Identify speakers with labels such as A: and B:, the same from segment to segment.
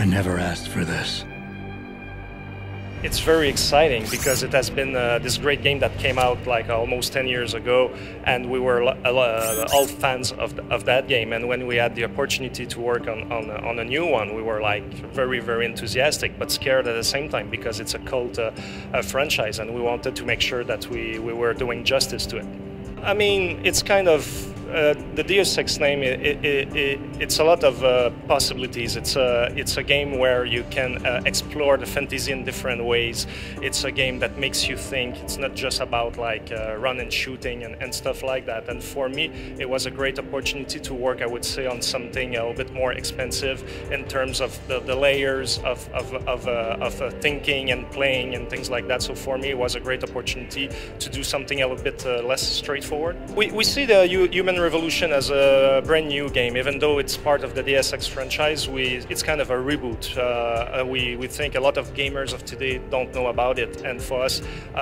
A: I never asked for this.
B: It's very exciting because it has been this great game that came out like almost 10 years ago, and we were all fans of that game. And when we had the opportunity to work on a new one, we were like very, very enthusiastic, but scared at the same time because it's a cult franchise, and we wanted to make sure that we were doing justice to it. I mean, it's kind of the Deus Ex name. It's a lot of possibilities. It's a game where you can explore the fantasy in different ways. It's a game that makes you think. It's not just about like run and shooting and stuff like that. And for me, it was a great opportunity to work, I would say, on something a little bit more expensive in terms of the layers of thinking and playing and things like that. So for me, it was a great opportunity to do something a little bit less straightforward. We see the Human Revolution as a brand new game, even though it's part of the Deus Ex franchise. It's kind of a reboot. We think a lot of gamers of today don't know about it, and for us,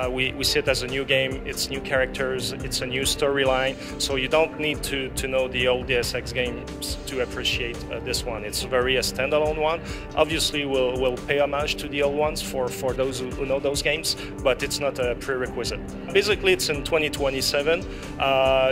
B: we see it as a new game. It's new characters, it's a new storyline, so you don't need to know the old Deus Ex games to appreciate this one. It's very a standalone one. Obviously, we'll pay homage to the old ones for those who know those games, but it's not a prerequisite. Basically, it's in 2027.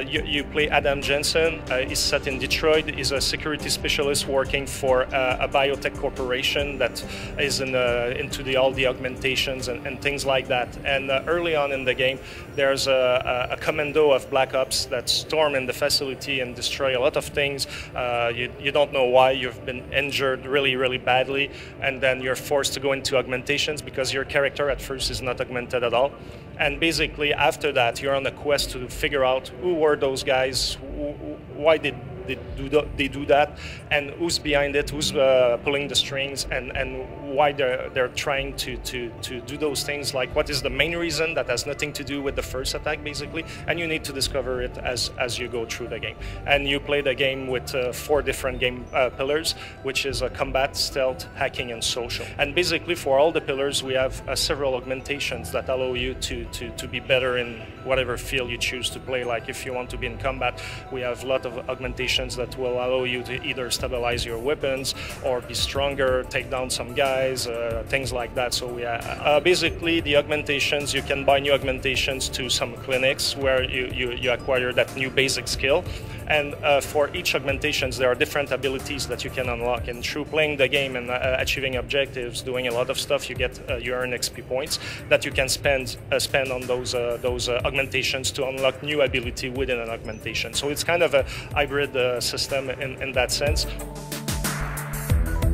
B: You play Adam Jensen. He's set in Detroit. He's a security specialist working for a biotech corporation that is into all the augmentations and things like that. And early on in the game, there's a commando of Black Ops that storm in the facility and destroy a lot of things. You don't know why. You've been injured really, really badly, and then you're forced to go into augmentations because your character at first is not augmented at all. And basically, after that, you're on a quest to figure out who were those guys, why did they do that, and who's behind it, who's pulling the strings, and why they're trying to do those things. Like, what is the main reason that has nothing to do with the first attack, basically, and you need to discover it as you go through the game. And you play the game with 4 different game pillars, which is combat, stealth, hacking, and social. And basically, for all the pillars, we have several augmentations that allow you to be better in whatever field you choose to play. Like, if you want to be in combat, we have a lot of augmentations that will allow you to either stabilize your weapons or be stronger, take down some guys, things like that. So we basically, the augmentations, you can buy new augmentations to some clinics where you acquire that new basic skill. And for each augmentations, there are different abilities that you can unlock. And through playing the game and achieving objectives, doing a lot of stuff, you earn XP points that you can spend on those augmentations to unlock new ability within an augmentation. So it's kind of a hybrid system in that sense.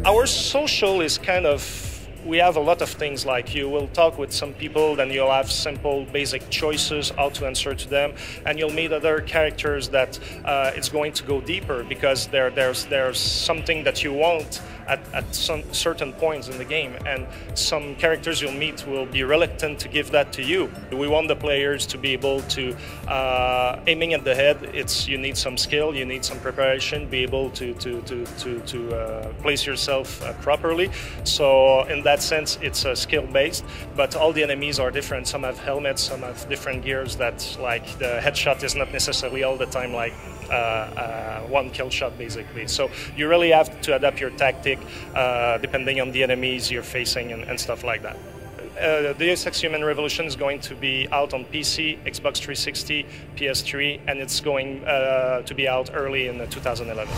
B: Our social is kind of, we have a lot of things, like you will talk with some people, then you'll have simple basic choices how to answer to them, and you'll meet other characters that it's going to go deeper because there's something that you want at some certain points in the game, and some characters you'll meet will be reluctant to give that to you. We want the players to be able to, aiming at the head, you need some skill, you need some preparation, be able to place yourself properly. So in that sense, it's skill-based, but all the enemies are different. Some have helmets, some have different gears that, like, the headshot is not necessarily all the time like one kill shot, basically. So you really have to adapt your tactic depending on the enemies you're facing and stuff like that. Deus Ex Human Revolution is going to be out on PC, Xbox 360, PS3, and it's going to be out early in 2011.